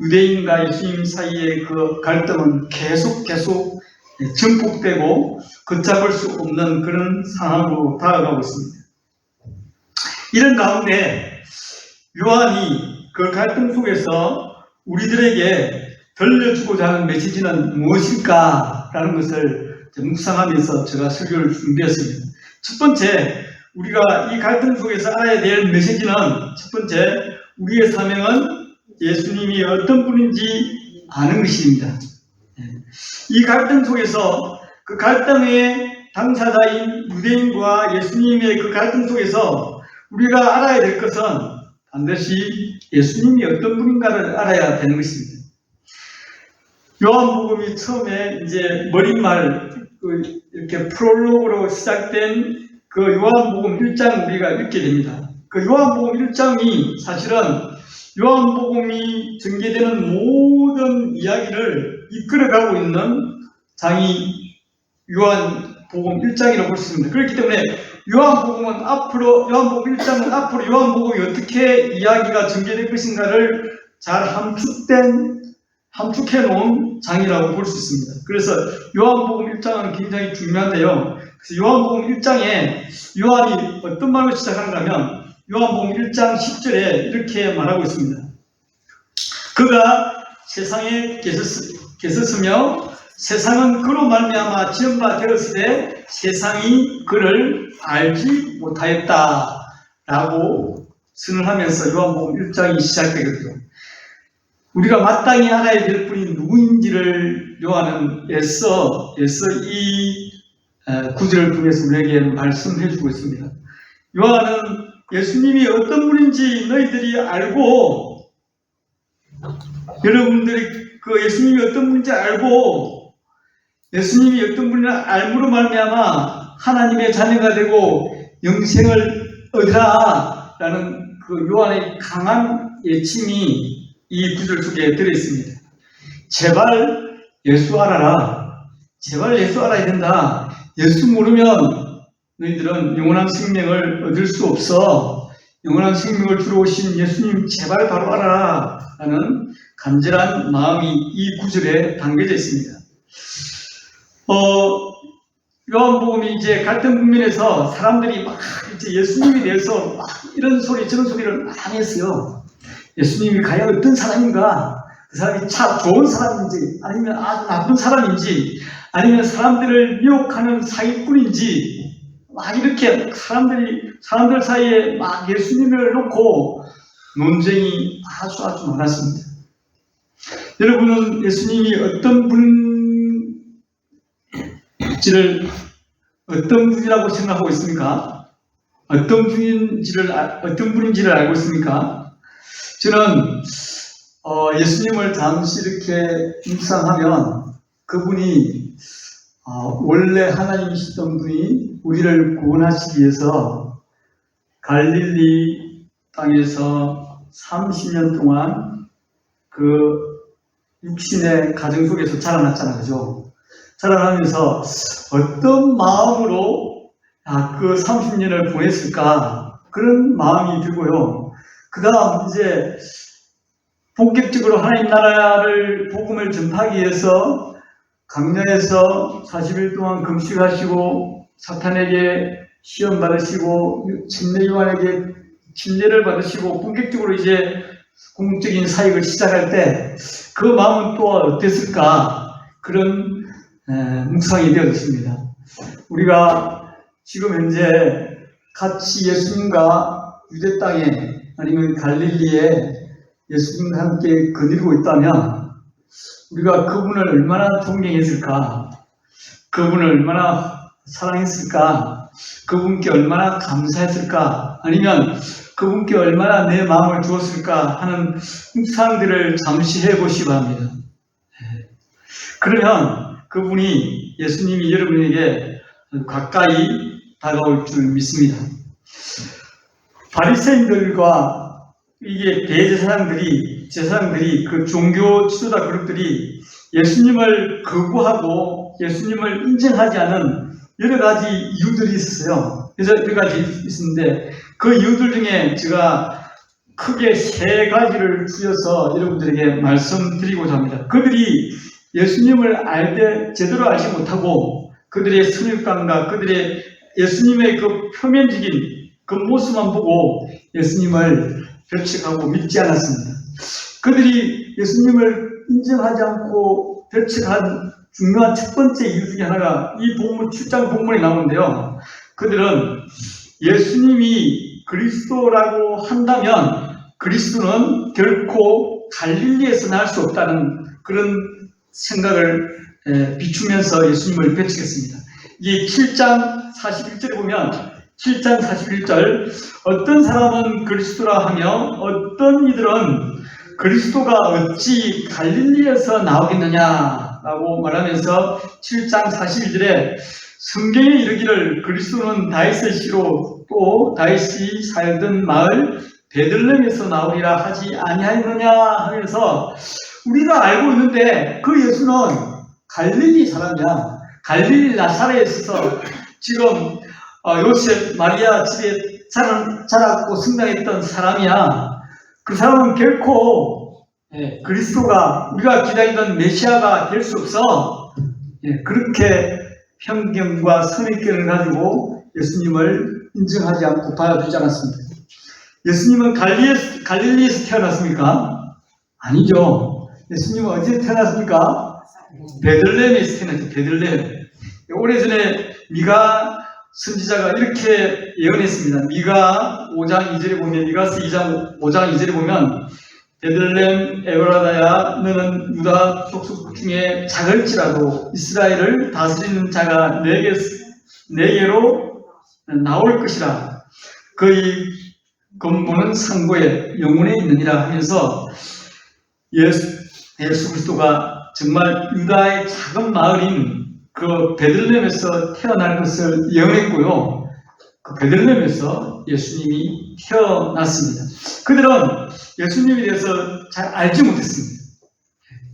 유대인과 예수님 사이의 그 갈등은 계속 증폭되고 걷잡을 수 없는 그런 상황으로 다가가고 있습니다. 이런 가운데 요한이 그 갈등 속에서 우리들에게 들려주고자 하는 메시지는 무엇일까라는 것을 묵상하면서 제가 설교를 준비했습니다. 첫 번째, 우리가 이 갈등 속에서 알아야 될 메시지는 첫 번째, 우리의 사명은 예수님이 어떤 분인지 아는 것입니다. 이 갈등 속에서 그 갈등의 당사자인 유대인과 예수님의 그 갈등 속에서 우리가 알아야 될 것은 반드시 예수님이 어떤 분인가를 알아야 되는 것입니다. 요한복음이 처음에 이제 머릿말 이렇게 프롤로그로 시작된 그 요한복음 1장 우리가 읽게 됩니다. 그 요한복음 1장이 사실은 요한복음이 전개되는 모든 이야기를 이끌어가고 있는 장이 요한복음 1장이라고 볼 수 있습니다. 그렇기 때문에 요한복음 1장은 앞으로 요한복음이 어떻게 이야기가 전개될 것인가를 잘 함축해 놓은 장이라고 볼 수 있습니다. 그래서 요한복음 1장은 굉장히 중요한데요. 그래서 요한복음 1장에 요한이 어떤 말로 시작하는가 하면 요한복음 1장 10절에 이렇게 말하고 있습니다. 그가 세상에 계셨으며 세상은 그로 말미암아 지은 바 되었으되 세상이 그를 알지 못하였다 라고 선언하면서 요한복음 1장이 시작되거든요. 우리가 마땅히 알아야 될 분이 누구인지를 요한은 애써 이 구절을 통해서 우리에게 말씀해 주고 있습니다. 요한은 예수님이 어떤 분인지 너희들이 알고, 여러분들이 그 예수님이 어떤 분인지 알고 예수님이 어떤 분인지 알므로 말미암아 하나님의 자녀가 되고 영생을 얻으라 라는 그 요한의 강한 예침이 이 구절 속에 들어있습니다. 제발 예수 알아라. 제발 예수 알아야 된다. 예수 모르면 너희들은 영원한 생명을 얻을 수 없어. 영원한 생명을 주러 오신 예수님 제발 바로 알아라 라는 간절한 마음이 이 구절에 담겨져 있습니다. 요한복음이 이제 갈등 국면에서 사람들이 막 이제 예수님에 대해서 막 이런 소리 저런 소리를 많이 했어요. 예수님이 과연 어떤 사람인가? 그 사람이 참 좋은 사람인지 아니면 아주 나쁜 사람인지 아니면 사람들을 미혹하는 사기꾼인지 막 이렇게 사람들 사이에 막 예수님을 놓고 논쟁이 아주 많았습니다. 여러분은 예수님이 어떤 분이라고 생각하고 있습니까? 어떤 분인지를 알고 있습니까? 저는 예수님을 잠시 이렇게 묵상하면 그분이 원래 하나님이시던 분이 우리를 구원하시기 위해서 갈릴리 땅에서 30년 동안 그 육신의 가정 속에서 자라났잖아요. 그죠? 자라나면서 어떤 마음으로 그 30년을 보냈을까 그런 마음이 들고요. 그 다음 이제 본격적으로 하나님 나라를 복음을 전파하기 위해서 광야에서 40일 동안 금식하시고 사탄에게 시험 받으시고 침례 요한에게 침례를 받으시고 본격적으로 이제 공적인 사역을 시작할 때 그 마음은 또 어땠을까 그런 묵상이 되어졌습니다. 우리가 지금 현재 같이 예수님과 유대 땅에 아니면 갈릴리에 예수님과 함께 거닐고 있다면 우리가 그분을 얼마나 존경했을까, 그분을 얼마나 사랑했을까, 그분께 얼마나 감사했을까, 아니면 그분께 얼마나 내 마음을 주었을까 하는 묵상들을 잠시 해보시기 바랍니다. 그러면 그분이 예수님이 여러분에게 가까이 다가올 줄 믿습니다. 바리새인들과 이게 제사장들이 그 종교 지도자 그룹들이 예수님을 거부하고 예수님을 인정하지 않은 여러 가지 이유들이 있었어요. 그래서 여러 가지 있었는데 그 이유들 중에 제가 크게 세 가지를 주어서 여러분들에게 말씀드리고자 합니다. 그들이 예수님을 제대로 알지 못하고 그들의 선입관과 그들의 예수님의 그 표면적인 그 모습만 보고 예수님을 배척하고 믿지 않았습니다. 그들이 예수님을 인정하지 않고 배척한 중요한 첫 번째 이유 중에 하나가 이 본문 7장 본문에 나오는데요. 그들은 예수님이 그리스도라고 한다면 그리스도는 결코 갈릴리에서 날 수 없다는 그런 생각을 비추면서 예수님을 배척했습니다. 이 7장 41절에 보면 7장 41절 어떤 사람은 그리스도라 하며 어떤 이들은 그리스도가 어찌 갈릴리에서 나오겠느냐 라고 말하면서 7장 41절에 성경에 이르기를 그리스도는 다윗의 씨로 또 다윗이 살던 마을 베들레헴에서 나오리라 하지 아니하였느냐 하면서 우리가 알고 있는데 그 예수는 갈릴리 사람이야. 갈릴리 나사렛에서 지금 요셉 마리아 집에 자랐고 성장했던 사람이야. 그 사람은 결코 그리스도가 우리가 기다리던 메시아가 될 수 없어. 그렇게 편견과 선입견을 가지고 예수님을 인정하지 않고 받아주지 않았습니다. 예수님은 갈릴리에서 태어났습니까? 아니죠. 예수님은 어디서 태어났습니까? 베들레헴에서 태어났죠. 베들레헴. 오래전에 미가 선지자가 이렇게 예언했습니다. 미가 5장 2절에 보면 미가서 5장 2절에 보면 베들레헴 에브라다야 너는 유다 족속 중에 작을지라도 이스라엘을 다스리는 자가 내게로 나올 것이라. 그의 근본은 상고에 영혼에 있느니라 하면서 예수 그리스도가 정말 유다의 작은 마을인 그 베들레헴에서 태어날 것을 예언했고요. 그 베들레헴에서 예수님이 태어났습니다. 그들은 예수님에 대해서 잘 알지 못했습니다.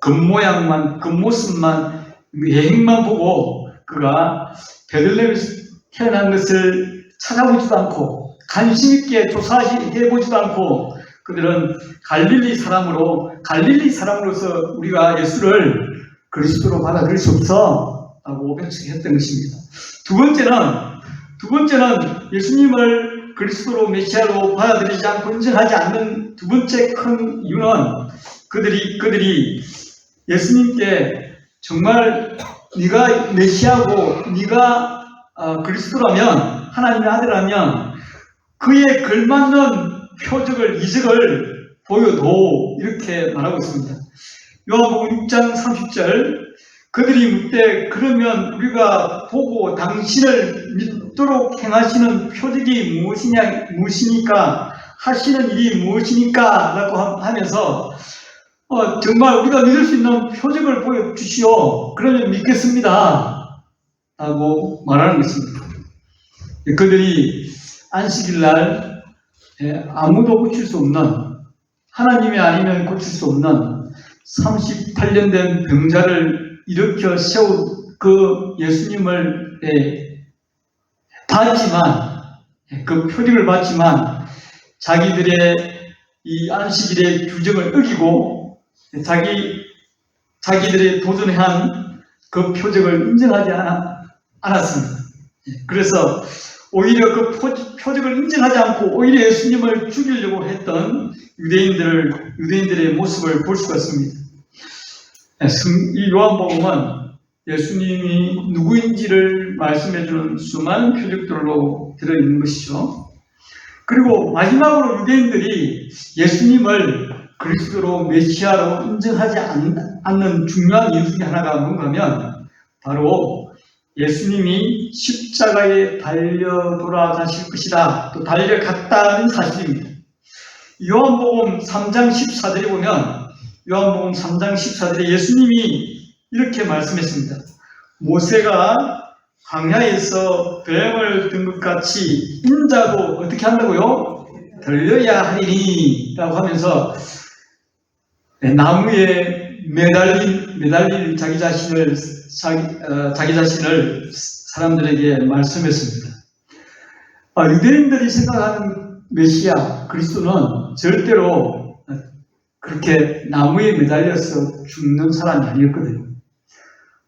겉모양만, 겉모습만, 외행만 보고 그가 베들레헴에서 태어난 것을 찾아보지도 않고 관심 있게 조사해보지도 않고 그들은 갈릴리 사람으로서 우리가 예수를 그리스도로 받아들일 수 없어 라고 배척했던 것입니다. 두 번째는 예수님을 그리스도로 메시아로 받아들이지 않고 인정하지 않는 두 번째 큰 이유는 그들이 예수님께 정말 네가 메시아고 네가 그리스도라면 하나님의 아들이라면 그에 걸맞는 이적을 보여도 이렇게 말하고 있습니다. 요한복음 6장 30절 그들이 묻되 그러면 우리가 보고 당신을 믿도록 행하시는 표적이 무엇이니까 하시는 일이 무엇이니까 라고 하면서 정말 우리가 믿을 수 있는 표적을 보여주시오. 그러면 믿겠습니다 라고 말하는 것입니다. 그들이 안식일 날 아무도 고칠 수 없는 하나님이 아니면 고칠 수 없는 38년 된 병자를 일으켜 세운 그 예수님을 봤지만 그 표적을 봤지만 자기들의 이 안식일의 규정을 어기고 자기들의 도전한 그 표적을 인정하지 않았습니다. 그래서 오히려 그 표적을 인정하지 않고 오히려 예수님을 죽이려고 했던 유대인들의 모습을 볼 수가 있습니다. 이 요한복음은 예수님이 누구인지를 말씀해주는 수많은 표적들로 들어있는 것이죠. 그리고 마지막으로 유대인들이 예수님을 그리스도로 메시아로 인정하지 않는 중요한 이유 중에 하나가 뭔가 하면 바로 예수님이 십자가에 달려 돌아가실 것이다, 또 달려갔다는 사실입니다. 요한복음 3장 14절에 보면 요한복음 3장 14절에 예수님이 이렇게 말씀했습니다. 모세가 광야에서 뱀을 든 것 같이 인자도 어떻게 한다고요? 들려야 하리니 라고 하면서 나무에 매달린 자기 자신을 사람들에게 말씀했습니다. 유대인들이 생각하는 메시아 그리스도는 절대로 그렇게 나무에 매달려서 죽는 사람이 아니었거든요.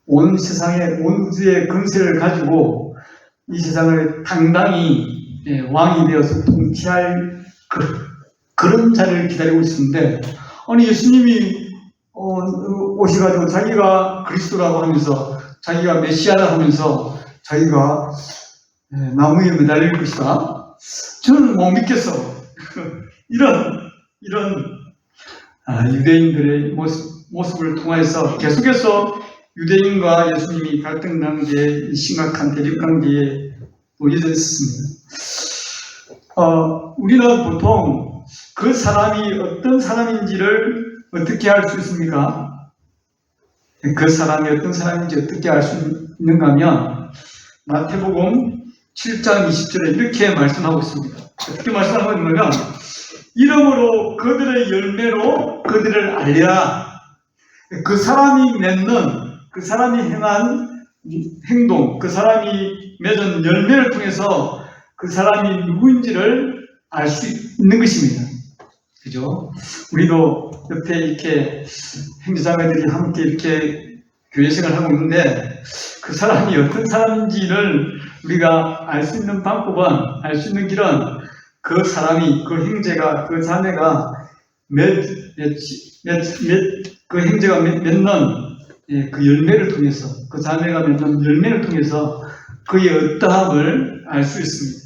온 세상의 온 우주의 권세를 가지고 이 세상을 당당히 왕이 되어서 통치할 그런 자리를 기다리고 있었는데, 아니 예수님이 오셔가지고 자기가 그리스도라고 하면서, 자기가 메시아라 하면서 자기가 나무에 매달릴 것이다? 저는 못 믿겠어. 이런 유대인들의 모습을 통해서 계속해서 유대인과 예수님이 갈등 관계에, 심각한 대립 관계에 놓여져 있었습니다. 우리는 보통 그 사람이 어떤 사람인지를 어떻게 알 수 있습니까? 그 사람이 어떤 사람인지 어떻게 알 수 있는가 하면 마태복음 7장 20절에 이렇게 말씀하고 있습니다. 어떻게 말씀하고 있냐면, 이름으로 그들의 열매로 그들을 알리라. 그 사람이 맺는, 그 사람이 행한 행동, 그 사람이 맺은 열매를 통해서 그 사람이 누구인지를 알 수 있는 것입니다. 그죠? 우리도 옆에 이렇게 형제자매들이 함께 이렇게 교회 생활을 하고 있는데, 그 사람이 어떤 사람인지를 우리가 알 수 있는 방법은, 알 수 있는 길은 그 사람이, 그 형제가, 그 자매가 그 형제가 맺는 그 열매를 통해서, 그 자매가 맺는 열매를 통해서 그의 어떠함을 알 수 있습니다.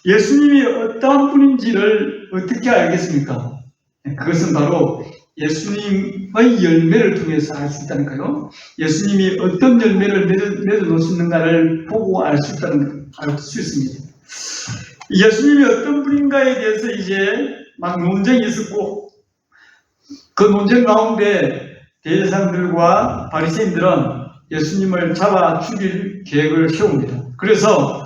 예수님이 어떠한 분인지를 어떻게 알겠습니까? 그것은 바로 예수님의 열매를 통해서 알 수 있다니까요. 예수님이 어떤 열매를 맺어놓으시는가를 보고 알 수 있습니다. 예수님이 어떤 분인가에 대해서 이제 막 논쟁이 있었고, 그 논쟁 가운데 대제사장들과 바리새인들은 예수님을 잡아 죽일 계획을 세웁니다. 그래서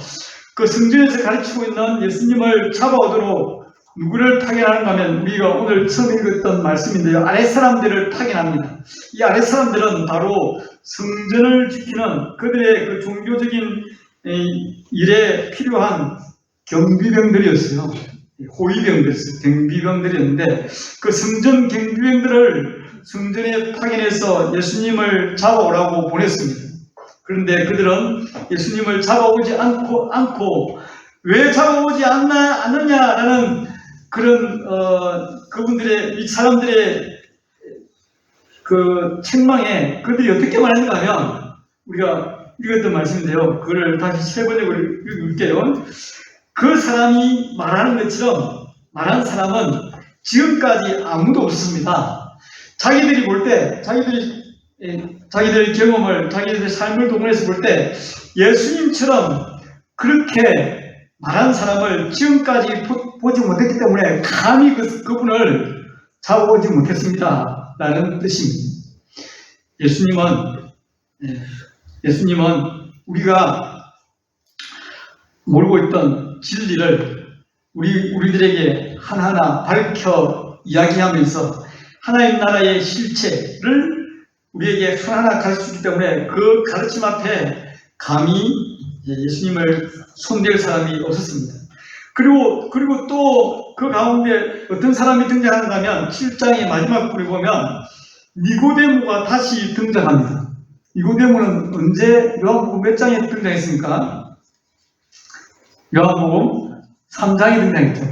그 성전에서 가르치고 있는 예수님을 잡아오도록 누구를 파견하는가 하면, 우리가 오늘 처음 읽었던 말씀인데요, 아랫사람들을 파견합니다. 이 아랫사람들은 바로 성전을 지키는 그들의 그 종교적인 일에 필요한 경비병들이었어요. 호위병들이었어요. 경비병들이었는데, 그 성전 경비병들을 성전에 파견해서 예수님을 잡아오라고 보냈습니다. 그런데 그들은 예수님을 잡아오지 않고 왜 잡아오지 않느냐라는 그런 그분들의, 이 사람들의 그 책망에 그들이 어떻게 말했는가 하면, 우리가 읽었던 말씀인데요, 그걸 다시 세 번역으로 읽을게요. 그 사람이 말하는 것처럼 말한 사람은 지금까지 아무도 없습니다. 자기들이 볼 때, 자기들의 경험을, 자기들의 삶을 동원해서 볼 때 예수님처럼 그렇게 말한 사람을 지금까지 보지 못했기 때문에 감히 그분을 잡아오지 못했습니다 라는 뜻입니다. 예수님은 우리가 모르고 있던 진리를 우리들에게 하나하나 밝혀 이야기하면서 하나님 나라의 실체를 우리에게 하나하나 가르치기 때문에, 그 가르침 앞에 감히 예수님을 손댈 사람이 없었습니다. 그리고 또 그 가운데 어떤 사람이 등장하는가 하면, 7장의 마지막 부분에 보면 니고데모가 다시 등장합니다. 니고데모는 언제, 요한복음 몇 장에 등장했습니까? 요한복음 3장에 등장했죠.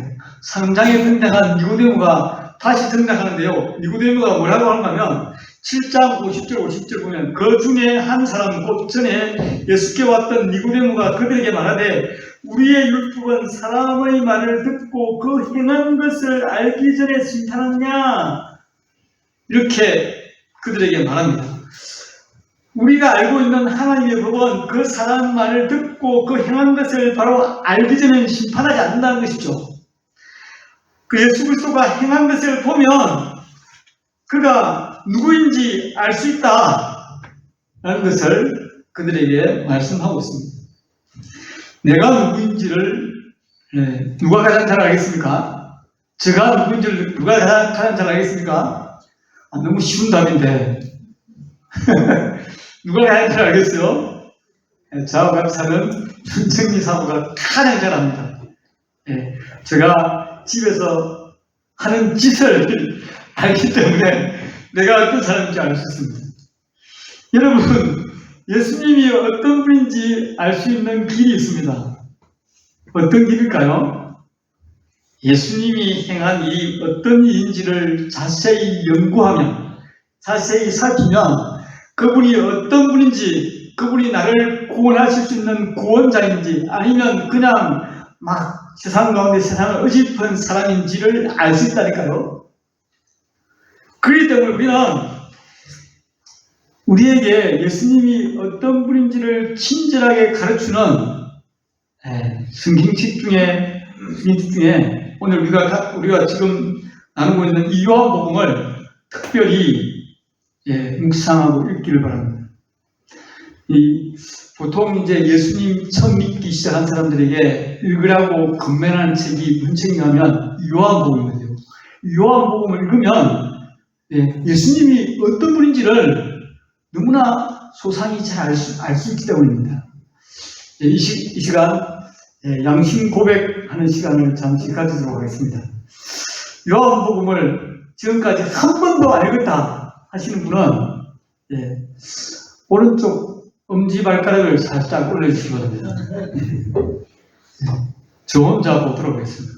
3장에 등장한 니고데모가 다시 등장하는데요, 니고데모가 뭐라고 하는가 하면 7장 50절 보면, 그 중에 한 사람, 곧 전에 예수께 왔던 니고데모가 그들에게 말하되, 우리의 율법은 사람의 말을 듣고 그 행한 것을 알기 전에 심판하느냐, 이렇게 그들에게 말합니다. 우리가 알고 있는 하나님의 법은 그 사람 말을 듣고 그 행한 것을 바로 알기 전에는 심판하지 않는다는 것이죠. 그 예수 그리스도가 행한 것을 보면 그가 누구인지 알 수 있다라는 것을 그들에게 말씀하고 있습니다. 내가 누구인지를 누가 가장 잘 알겠습니까? 제가 누구인지를 누가 가장 잘 알겠습니까? 너무 쉬운 답인데 누가 가장 잘 알겠어요? 저하고 같이 사는 윤정리 사모가 가장 잘 압니다. 제가 집에서 하는 짓을 알기 때문에 내가 어떤 사람인지 알 수 있습니다. 여러분, 예수님이 어떤 분인지 알 수 있는 길이 있습니다. 어떤 길일까요? 예수님이 행한 일이 어떤 일인지를 자세히 연구하면, 자세히 살피면 그분이 어떤 분인지, 그분이 나를 구원하실 수 있는 구원자인지 아니면 그냥 막 세상 가운데 세상을 의식한 사람인지를 알 수 있다니까요. 그렇기 때문에 우리는 우리에게 예수님이 어떤 분인지를 친절하게 가르치는 성경책 중에 오늘 우리가 지금 나누고 있는 이 요한복음을 특별히 묵상하고 읽기를 바랍니다. 보통 이제 예수님 처음 믿기 시작한 사람들에게 읽으라고 권면하는 책이 무슨 책이냐면 요한복음이에요. 요한복음을 읽으면 예수님이 어떤 분인지를 너무나 소상히 잘 알 수 있기 때문입니다. 이 시간 양심 고백하는 시간을 잠시 가지도록 하겠습니다. 요한복음을 지금까지 한 번도 안 읽었다 하시는 분은 오른쪽 엄지발가락을 살짝 올려주시기 바랍니다. 저 혼자 보도록 하겠습니다.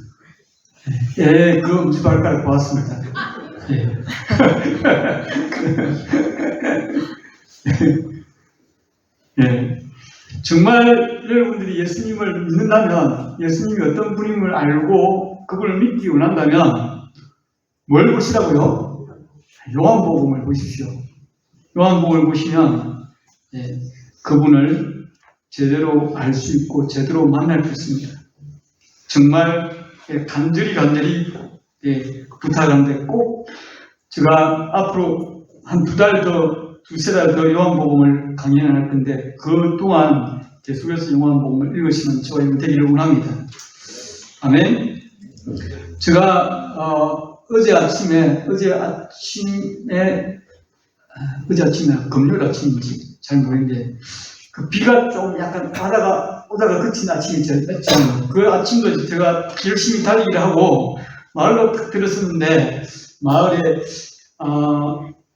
그 엄지발가락 고맙습니다. 정말 여러분들이 예수님을 믿는다면, 예수님이 어떤 분임을 알고 그분을 믿기 원한다면 뭘 보시라고요? 요한복음을 보십시오. 요한복음을 보시면 그분을 제대로 알 수 있고 제대로 만날 수 있습니다. 정말 간절히 부탁하는데 꼭 제가 앞으로 한 두세 달 더 요한복음을 강연을 할 텐데 그 동안 계속해서 요한복음을 읽으시면 저와 되기를 원합니다. 아멘. 제가 어제 아침에 금요일 아침인지 잘 모르겠는데 그 비가 좀 약간 오다가 그친 아침이죠. 그 아침도 제가 열심히 달리기를 하고 마을로 딱 들었었는데 마을에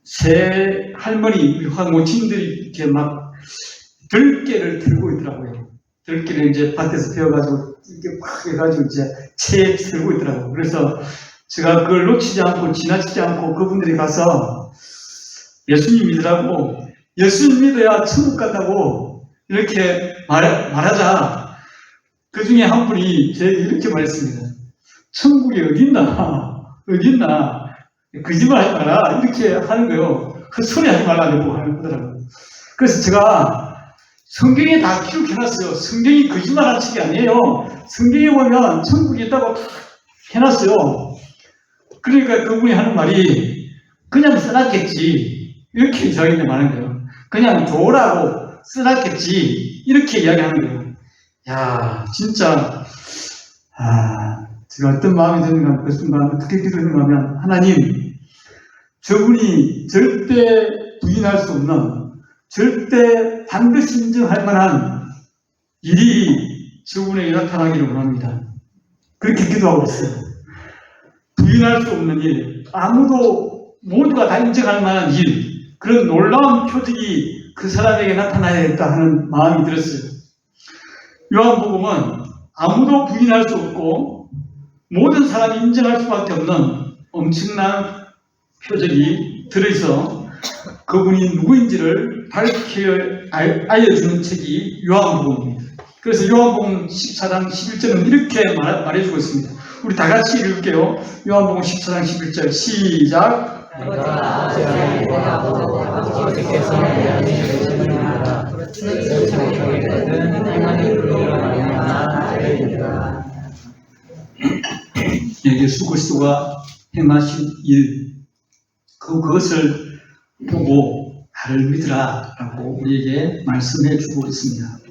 새 할머니 모친들이 이렇게 막 들깨를 들고 있더라고요. 들깨를 이제 밭에서 베어가지고 이렇게 막 해가지고 이제 채에 들고 있더라고요. 그래서 제가 그걸 놓치지 않고 지나치지 않고 그분들이 가서 예수님 믿으라고, 예수님 믿어야 천국 간다고 이렇게 말하자. 그 중에 한 분이 저에게 이렇게 말했습니다. 천국이 어딨나? 거짓말 하지 마라. 이렇게 하는 거예요. 그 소리 하지 말라고 하더라고요. 그래서 제가 성경에 다 기록해놨어요. 성경이 거짓말하는 책이 아니에요. 성경에 보면 천국이 있다고 다 해놨어요. 그러니까 그분이 하는 말이 그냥 써놨겠지. 이렇게 저희한테 말하는 거예요. 그냥 줘라고 써놨겠지. 이렇게 이야기하는 거예요. 야, 진짜, 제가 어떤 마음이 드는가, 그 순간 어떻게 기도했는가 하면, 하나님, 저분이 절대 부인할 수 없는, 절대 반드시 인정할 만한 일이 저분에게 나타나기를 원합니다. 그렇게 기도하고 있어요. 부인할 수 없는 일, 모두가 다 인정할 만한 일, 그런 놀라운 표적이 그 사람에게 나타나야겠다 하는 마음이 들었어요. 요한복음은 아무도 부인할 수 없고 모든 사람이 인정할 수밖에 없는 엄청난 표적이 들어있어 그분이 누구인지를 알려주는 책이 요한복음입니다. 그래서 요한복음 14장 11절은 이렇게 말해주고 있습니다. 우리 다 같이 읽을게요. 요한복음 14장 11절 시작. 예수 그리스도가 행하신 일, 그것을 보고 나를 믿으라 라고 우리에게 말씀해 주고 있습니다.